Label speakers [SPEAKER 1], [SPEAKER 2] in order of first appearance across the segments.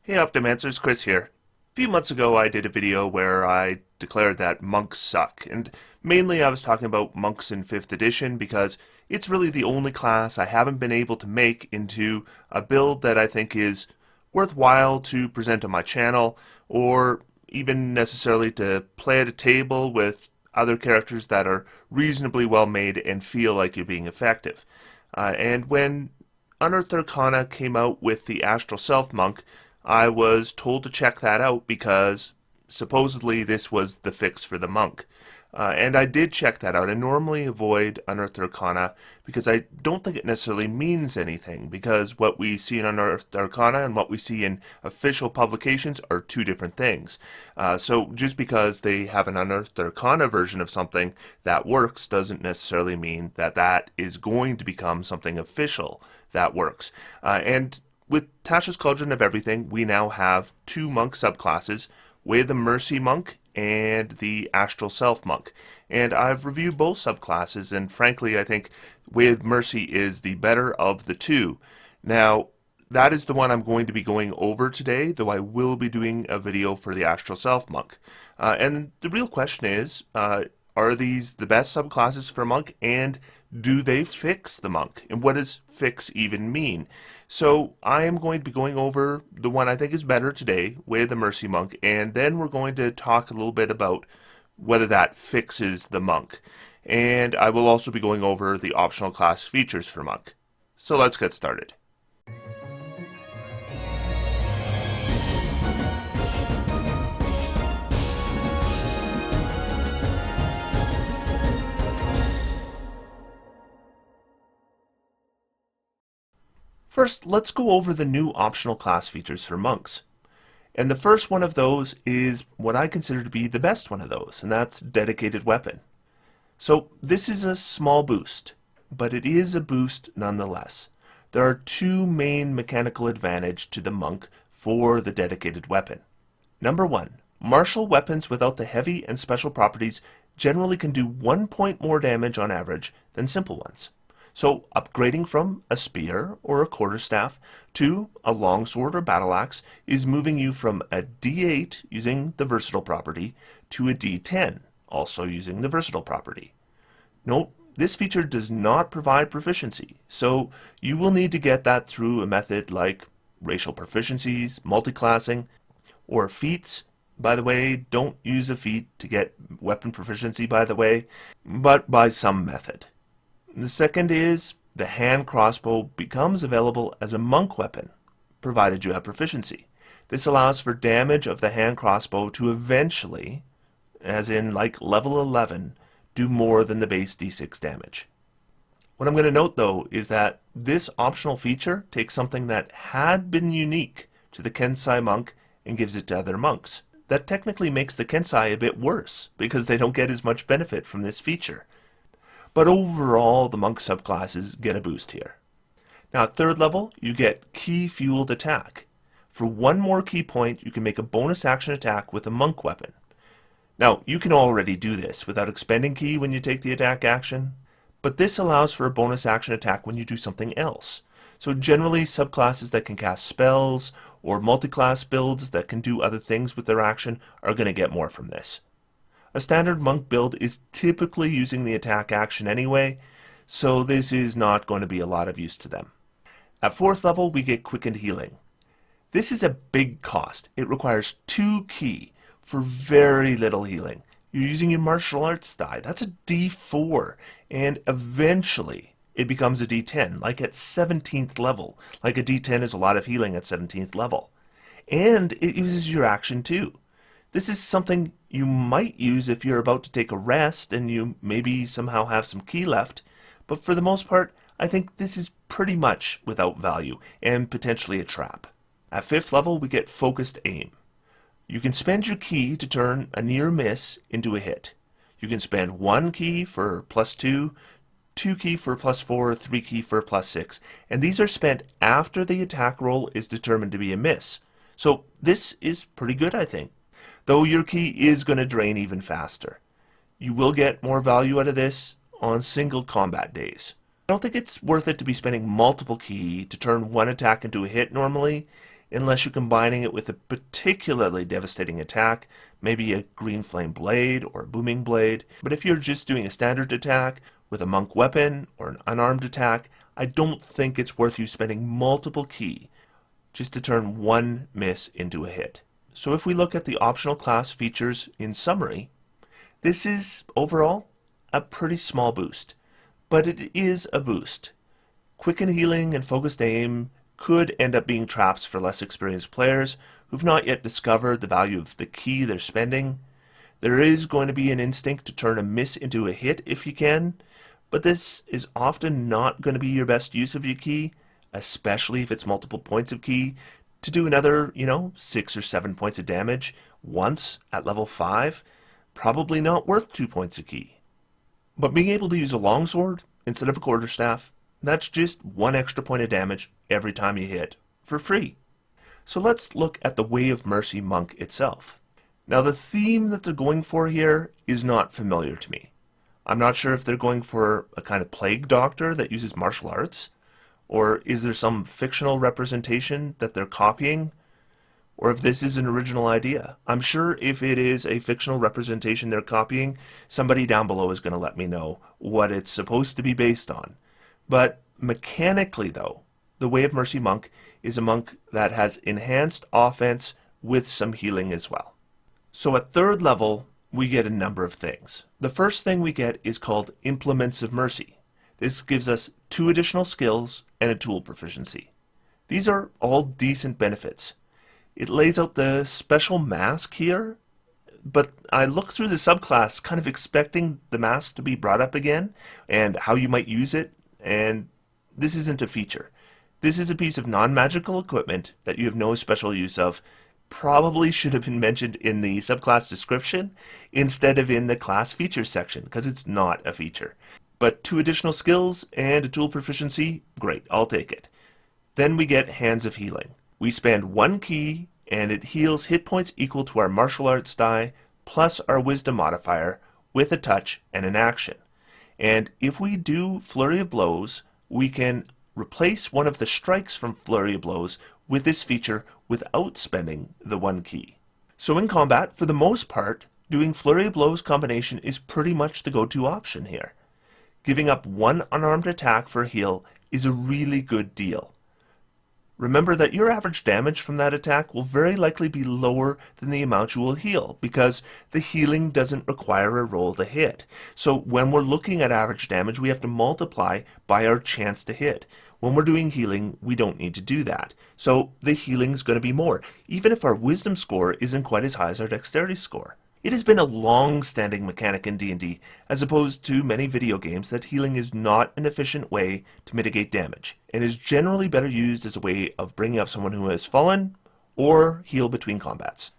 [SPEAKER 1] Hey Optimancers, Chris here. A few months ago I did a video where I declared that monks suck, and mainly I was talking about monks in 5th edition because it's really the only class I haven't been able to make into a build that I think is worthwhile to present on my channel, or even necessarily to play at a table with other characters that are reasonably well made and feel like you're being effective. And when Unearthed Arcana came out with the Astral Self Monk, I was told to check that out because supposedly this was the fix for the monk. And I did check that out. I normally avoid Unearthed Arcana because I don't think it necessarily means anything, because what we see in Unearthed Arcana and what we see in official publications are two different things. So just because they have an Unearthed Arcana version of something that works doesn't necessarily mean that that is going to become something official that works. And with Tasha's Cauldron of Everything, we now have two monk subclasses, with the Mercy Monk and the Astral Self Monk. And I've reviewed both subclasses, and frankly, I think with Mercy is the better of the two. Now, that is the one I'm going to be going over today, though I will be doing a video for the Astral Self Monk. And the real question is, are these the best subclasses for Monk, and do they fix the Monk? And what does fix even mean? So I am going to be going over the one I think is better today, with the Mercy Monk, and then we're going to talk a little bit about whether that fixes the Monk. And I will also be going over the optional class features for Monk. So let's get started. First, let's go over the new optional class features for monks. And the first one of those is what I consider to be the best one of those, and that's Dedicated Weapon. So this is a small boost, but it is a boost nonetheless. There are two main mechanical advantages to the monk for the Dedicated Weapon. Number one, martial weapons without the heavy and special properties generally can do 1 point more damage on average than simple ones. So upgrading from a spear or a quarterstaff to a longsword or battle axe is moving you from a D8 using the versatile property to a D10, also using the versatile property. Note, this feature does not provide proficiency, so you will need to get that through a method like racial proficiencies, multiclassing, or feats. By the way, don't use a feat to get weapon proficiency, by the way, but by some method. The second is the hand crossbow becomes available as a monk weapon, provided you have proficiency. This allows for damage of the hand crossbow to eventually, as in like level 11, do more than the base d6 damage. What I'm going to note though is that this optional feature takes something that had been unique to the Kensai monk and gives it to other monks. That technically makes the Kensai a bit worse because they don't get as much benefit from this feature. But overall, the monk subclasses get a boost here. Now at 3rd level, you get Key Fueled Attack. For 1 more key point, you can make a bonus action attack with a monk weapon. Now, you can already do this without expending ki when you take the attack action, but this allows for a bonus action attack when you do something else. So generally, subclasses that can cast spells or multi-class builds that can do other things with their action are going to get more from this. A standard monk build is typically using the attack action anyway, so this is not going to be a lot of use to them. At 4th level, we get Quickened Healing. This is a big cost. It requires 2 ki for very little healing. You're using your martial arts die. That's a D4, and eventually it becomes a D10, like at 17th level. Like a D10 is a lot of healing at 17th level. And it uses your action too. This is something you might use if you're about to take a rest and you maybe somehow have some ki left, but for the most part, I think this is pretty much without value and potentially a trap. At 5th level, we get Focused Aim. You can spend your ki to turn a near miss into a hit. You can spend 1 ki for +2, 2 ki for +4, 3 ki for +6, and these are spent after the attack roll is determined to be a miss. So this is pretty good, I think. Though your ki is going to drain even faster. You will get more value out of this on single combat days. I don't think it's worth it to be spending multiple ki to turn one attack into a hit normally, unless you're combining it with a particularly devastating attack, maybe a green flame blade or a booming blade. But if you're just doing a standard attack with a monk weapon or an unarmed attack, I don't think it's worth you spending multiple ki just to turn one miss into a hit. So if we look at the optional class features in summary, this is overall a pretty small boost, but it is a boost. Quickened Healing and Focused Aim could end up being traps for less experienced players who've not yet discovered the value of the ki they're spending. There is going to be an instinct to turn a miss into a hit if you can, but this is often not going to be your best use of your ki, especially if it's multiple points of ki, to do another, 6 or 7 points of damage once at level 5, probably not worth 2 points of ki. But being able to use a longsword instead of a quarterstaff, that's just 1 extra point of damage every time you hit, for free. So let's look at the Way of Mercy monk itself. Now the theme that they're going for here is not familiar to me. I'm not sure if they're going for a kind of plague doctor that uses martial arts, or is there some fictional representation that they're copying, or if this is an original idea. I'm sure if it is a fictional representation they're copying, somebody down below is going to let me know what it's supposed to be based on. But mechanically though, the Way of Mercy monk is a monk that has enhanced offense with some healing as well. So at 3rd level, we get a number of things. The first thing we get is called Implements of Mercy. This gives us 2 additional skills and a tool proficiency. These are all decent benefits. It lays out the special mask here, but I looked through the subclass kind of expecting the mask to be brought up again and how you might use it, and this isn't a feature. This is a piece of non-magical equipment that you have no special use of. Probably should have been mentioned in the subclass description instead of in the class features section, because it's not a feature. But 2 additional skills and a tool proficiency, great, I'll take it. Then we get Hands of Healing. We spend 1 ki and it heals hit points equal to our martial arts die plus our wisdom modifier with a touch and an action. And if we do Flurry of Blows, we can replace one of the strikes from Flurry of Blows with this feature without spending the 1 ki. So in combat, for the most part, doing Flurry of Blows combination is pretty much the go-to option here. Giving up 1 unarmed attack for a heal is a really good deal. Remember that your average damage from that attack will very likely be lower than the amount you will heal, because the healing doesn't require a roll to hit. So when we're looking at average damage, we have to multiply by our chance to hit. When we're doing healing, we don't need to do that. So the healing's going to be more, even if our wisdom score isn't quite as high as our dexterity score. It has been a long-standing mechanic in D&D, as opposed to many video games, that healing is not an efficient way to mitigate damage, and is generally better used as a way of bringing up someone who has fallen, or heal between combats.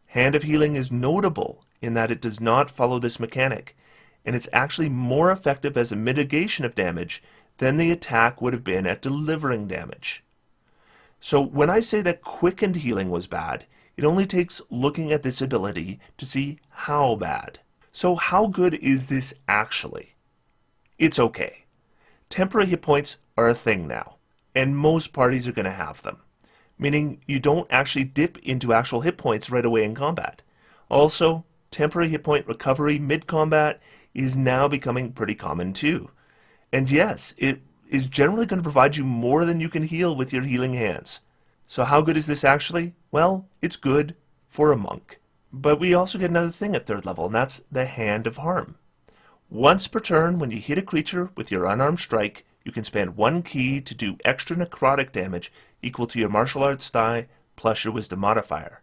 [SPEAKER 1] Hand of Healing is notable in that it does not follow this mechanic, and it's actually more effective as a mitigation of damage than the attack would have been at delivering damage. So when I say that Quickened Healing was bad, it only takes looking at this ability to see how bad. So how good is this actually? It's okay. Temporary hit points are a thing now, and most parties are going to have them, meaning you don't actually dip into actual hit points right away in combat. Also, temporary hit point recovery mid-combat is now becoming pretty common too. And yes, it is generally going to provide you more than you can heal with your healing hands. So how good is this actually? Well, it's good for a monk. But we also get another thing at 3rd level, and that's the Hand of Harm. Once per turn, when you hit a creature with your unarmed strike, you can spend 1 ki to do extra necrotic damage equal to your martial arts die plus your wisdom modifier.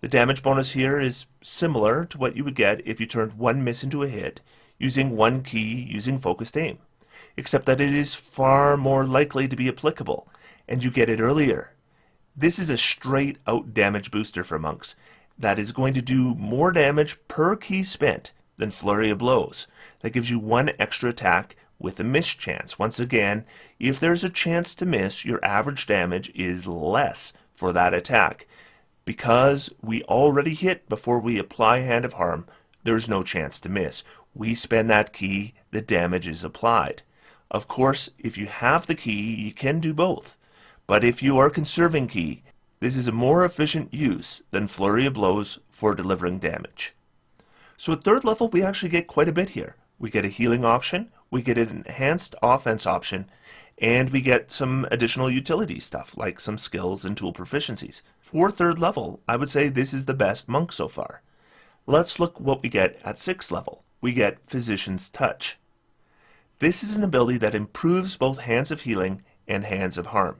[SPEAKER 1] The damage bonus here is similar to what you would get if you turned 1 miss into a hit using 1 ki using Focused Aim, except that it is far more likely to be applicable, and you get it earlier. This is a straight out damage booster for monks that is going to do more damage per ki spent than Flurry of Blows. That gives you 1 extra attack with a miss chance. Once again, if there's a chance to miss, your average damage is less for that attack. Because we already hit before we apply Hand of Harm, there's no chance to miss. We spend that ki, the damage is applied. Of course, if you have the ki, you can do both. But if you are conserving ki, This is a more efficient use than Flurry of Blows for delivering damage. So at 3rd level, we actually get quite a bit here. We get a healing option, we get an enhanced offense option, and we get some additional utility stuff like some skills and tool proficiencies. For 3rd level, I would say this is the best monk so far. Let's look what we get at 6th level. We get Physician's Touch. This is an ability that improves both Hands of Healing and Hands of Harm.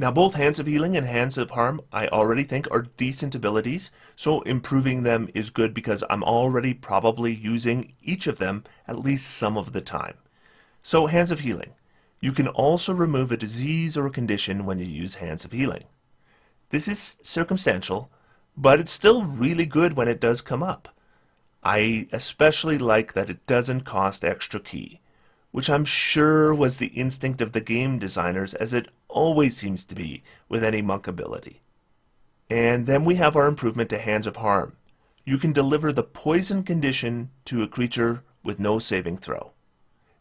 [SPEAKER 1] Now both Hands of Healing and Hands of Harm I already think are decent abilities, so improving them is good because I'm already probably using each of them at least some of the time. So Hands of Healing. You can also remove a disease or a condition when you use Hands of Healing. This is circumstantial, but it's still really good when it does come up. I especially like that it doesn't cost extra ki, which I'm sure was the instinct of the game designers, as it always seems to be with any monk ability. And then we have our improvement to Hands of Harm. You can deliver the poison condition to a creature with no saving throw.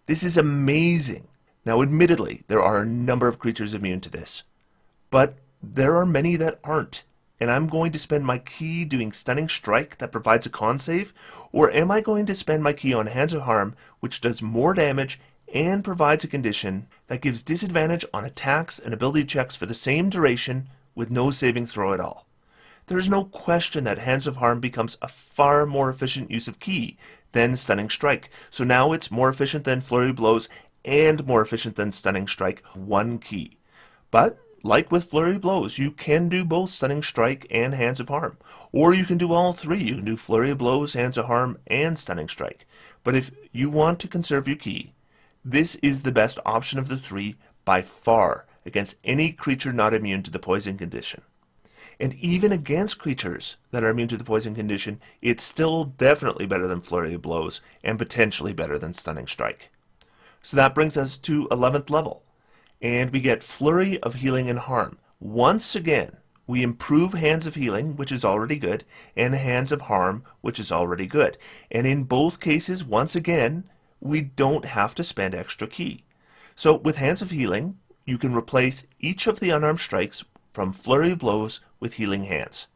[SPEAKER 1] This is amazing. Now admittedly, there are a number of creatures immune to this, but there are many that aren't. And I'm going to spend my ki doing Stunning Strike that provides a con save, or am I going to spend my ki on Hands of Harm, which does more damage and provides a condition that gives disadvantage on attacks and ability checks for the same duration with no saving throw at all? There's no question that Hands of Harm becomes a far more efficient use of ki than Stunning Strike. So now it's more efficient than Flurry of Blows and more efficient than Stunning Strike, 1 ki. But like with Flurry of Blows, you can do both Stunning Strike and Hands of Harm. Or you can do all 3. You can do Flurry of Blows, Hands of Harm, and Stunning Strike. But if you want to conserve your ki, this is the best option of the 3 by far against any creature not immune to the poison condition. And even against creatures that are immune to the poison condition, it's still definitely better than Flurry of Blows and potentially better than Stunning Strike. So that brings us to 11th level. And we get Flurry of Healing and Harm. Once again, we improve Hands of Healing, which is already good, and Hands of Harm, which is already good. And in both cases, once again, we don't have to spend extra ki. So with Hands of Healing, you can replace each of the unarmed strikes from Flurry of Blows with Healing Hands.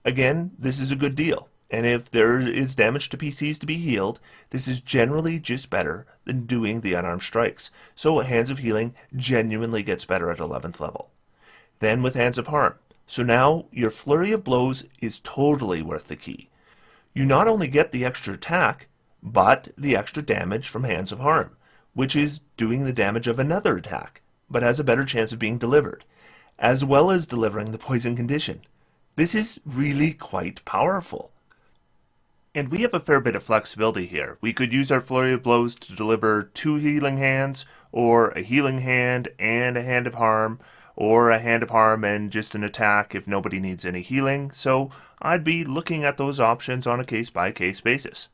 [SPEAKER 1] Again, this is a good deal. And if there is damage to PCs to be healed, this is generally just better than doing the unarmed strikes. So Hands of Healing genuinely gets better at 11th level. Then with Hands of Harm. So now your Flurry of Blows is totally worth the ki. You not only get the extra attack, but the extra damage from Hands of Harm, which is doing the damage of another attack, but has a better chance of being delivered, as well as delivering the poison condition. This is really quite powerful. And we have a fair bit of flexibility here. We could use our Flurry of Blows to deliver 2 healing hands, or a healing hand and a Hand of Harm, or a Hand of Harm and just an attack if nobody needs any healing. So I'd be looking at those options on a case-by-case basis.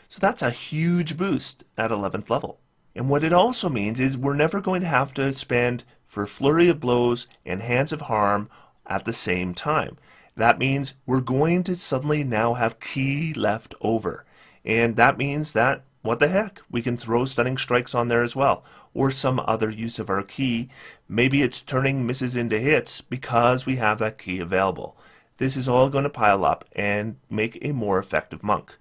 [SPEAKER 1] So that's a huge boost at 11th level. And what it also means is we're never going to have to spend for Flurry of Blows and Hands of Harm at the same time. That means we're going to suddenly now have ki left over. And that means that, what the heck, we can throw Stunning Strikes on there as well. Or some other use of our ki. Maybe it's turning misses into hits because we have that ki available. This is all going to pile up and make a more effective monk.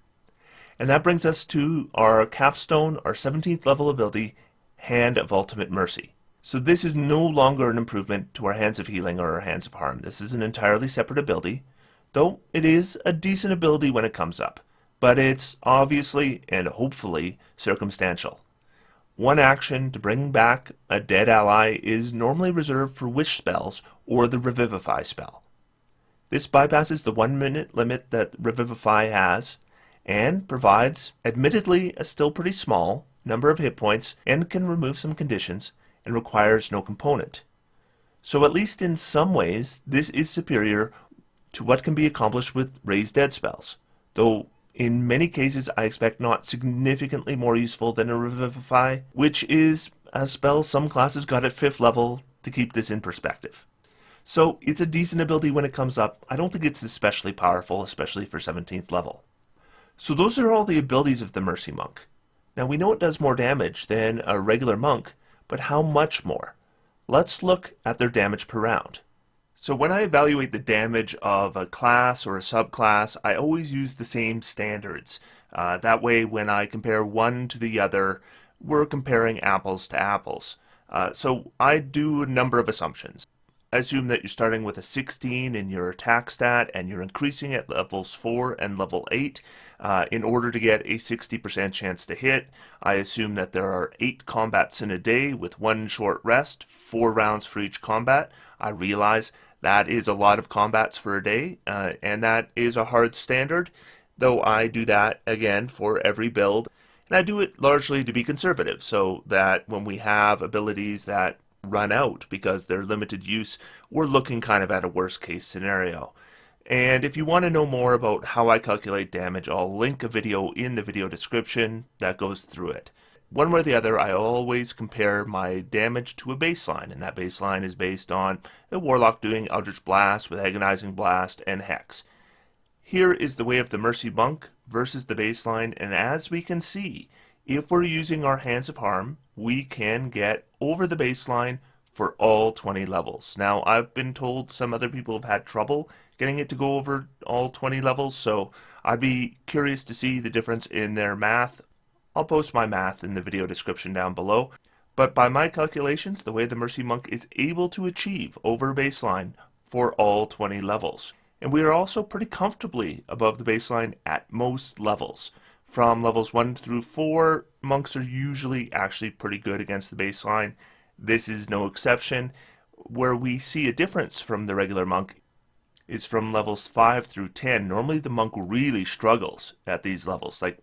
[SPEAKER 1] And that brings us to our capstone, our 17th level ability, Hand of Ultimate Mercy. So this is no longer an improvement to our Hands of Healing or our Hands of Harm. This is an entirely separate ability, though it is a decent ability when it comes up. But it's obviously and hopefully circumstantial. One action to bring back a dead ally is normally reserved for wish spells or the Revivify spell. This bypasses the 1-minute limit that Revivify has, and provides, admittedly, a still pretty small number of hit points and can remove some conditions, and requires no component. So at least in some ways, this is superior to what can be accomplished with Raise Dead spells, though in many cases I expect not significantly more useful than a Revivify, which is a spell some classes got at 5th level to keep this in perspective. So it's a decent ability when it comes up. I don't think it's especially powerful, especially for 17th level. So those are all the abilities of the Mercy Monk. Now we know it does more damage than a regular monk, but how much more? Let's look at their damage per round. So when I evaluate the damage of a class or a subclass, I always use the same standards. That way, when I compare one to the other, we're comparing apples to apples. So I do a number of assumptions. I assume that you're starting with a 16 in your attack stat and you're increasing at levels 4 and level 8 in order to get a 60% chance to hit. I assume that there are 8 combats in a day with 1 short rest, 4 rounds for each combat. I realize that is a lot of combats for a day, and that is a hard standard, though I do that, again, for every build. And I do it largely to be conservative, so that when we have abilities that run out because they're limited use, we're looking kind of at a worst case scenario. And if you want to know more about how I calculate damage, I'll link a video in the video description that goes through it. One way or the other, I always compare my damage to a baseline, and that baseline is based on a Warlock doing Eldritch Blast with Agonizing Blast and Hex. Here is the Way of the Mercy Monk versus the baseline, and as we can see, if we're using our Hands of Harm, we can get over the baseline for all 20 levels. Now, I've been told some other people have had trouble getting it to go over all 20 levels, so I'd be curious to see the difference in their math. I'll post my math in the video description down below, but by my calculations, the Way of the Mercy Monk is able to achieve over baseline for all 20 levels. And we are also pretty comfortably above the baseline at most levels. From levels 1 through 4, monks are usually actually pretty good against the baseline. This is no exception. Where we see a difference from the regular monk is from levels 5 through 10. Normally the monk really struggles at these levels, like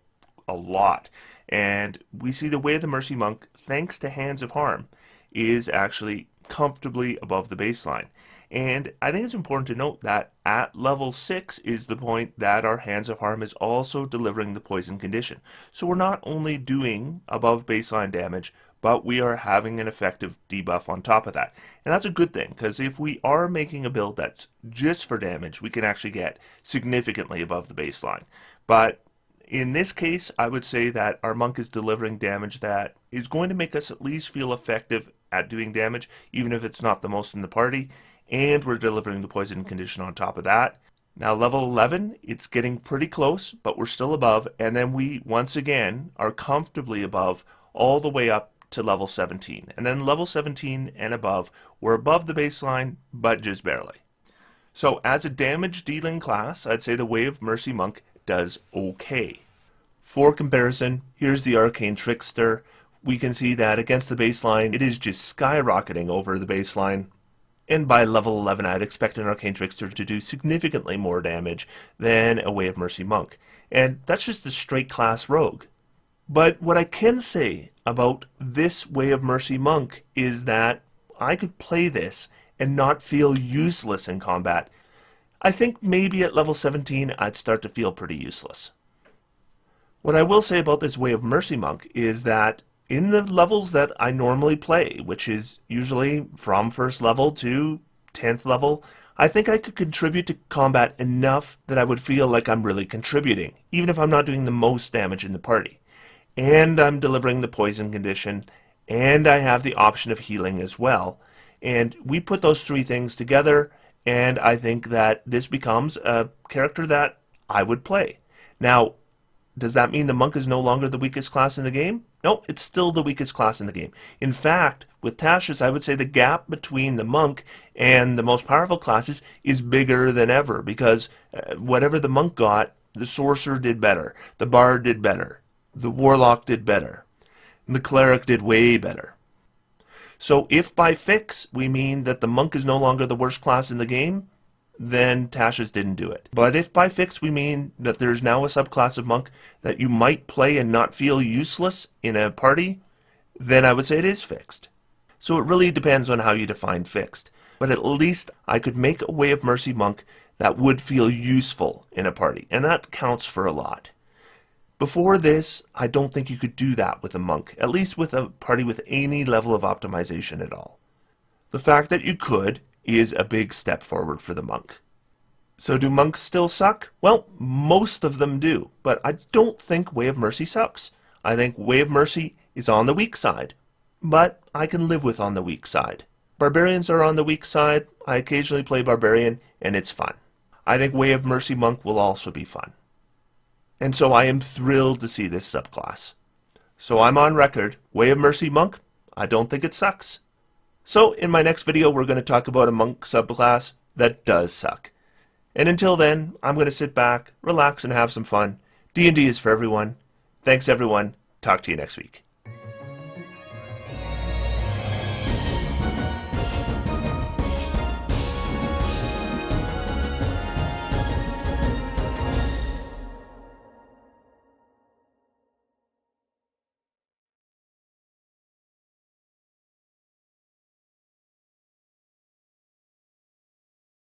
[SPEAKER 1] a lot. And we see the Way of the Mercy Monk, thanks to Hands of Harm, is actually comfortably above the baseline. And I think it's important to note that at level 6 is the point that our Hands of Harm is also delivering the poison condition. So we're not only doing above baseline damage, but we are having an effective debuff on top of that. And that's a good thing, because if we are making a build that's just for damage, we can actually get significantly above the baseline. But in this case, I would say that our monk is delivering damage that is going to make us at least feel effective at doing damage, even if it's not the most in the party, and we're delivering the poison condition on top of that. Now level 11, it's getting pretty close, but we're still above, and then we once again are comfortably above all the way up to level 17. And then level 17 and above, we're above the baseline, but just barely. So as a damage dealing class, I'd say the Way of Mercy Monk does okay. For comparison, here's the Arcane Trickster. We can see that against the baseline, it is just skyrocketing over the baseline. And by level 11, I'd expect an Arcane Trickster to do significantly more damage than a Way of Mercy Monk. And that's just the straight class rogue. But what I can say about this Way of Mercy Monk is that I could play this and not feel useless in combat. I think maybe at level 17 I'd start to feel pretty useless. What I will say about this Way of Mercy Monk is that in the levels that I normally play, which is usually from 1st level to 10th level, I think I could contribute to combat enough that I would feel like I'm really contributing, even if I'm not doing the most damage in the party. And I'm delivering the poison condition, and I have the option of healing as well. And we put those 3 things together, and I think that this becomes a character that I would play. Now, does that mean the monk is no longer the weakest class in the game? No, it's still the weakest class in the game. In fact, with Tasha's, I would say the gap between the monk and the most powerful classes is bigger than ever, because whatever the monk got, the sorcerer did better, the bard did better, the warlock did better, and the cleric did way better. So if by fix we mean that the monk is no longer the worst class in the game, then Tasha's didn't do it. But if by fix we mean that there's now a subclass of monk that you might play and not feel useless in a party, then I would say it is fixed. So it really depends on how you define fixed. But at least I could make a Way of Mercy Monk that would feel useful in a party, and that counts for a lot. Before this, I don't think you could do that with a monk, at least with a party with any level of optimization at all. The fact that you could is a big step forward for the monk. So do monks still suck? Well, most of them do, but I don't think Way of Mercy sucks. I think Way of Mercy is on the weak side, but I can live with on the weak side. Barbarians are on the weak side. I occasionally play Barbarian, and it's fun. I think Way of Mercy Monk will also be fun. And so I am thrilled to see this subclass. So I'm on record, Way of Mercy Monk, I don't think it sucks. So in my next video, we're going to talk about a monk subclass that does suck. And until then, I'm going to sit back, relax, and have some fun. D&D is for everyone. Thanks, everyone. Talk to you next week.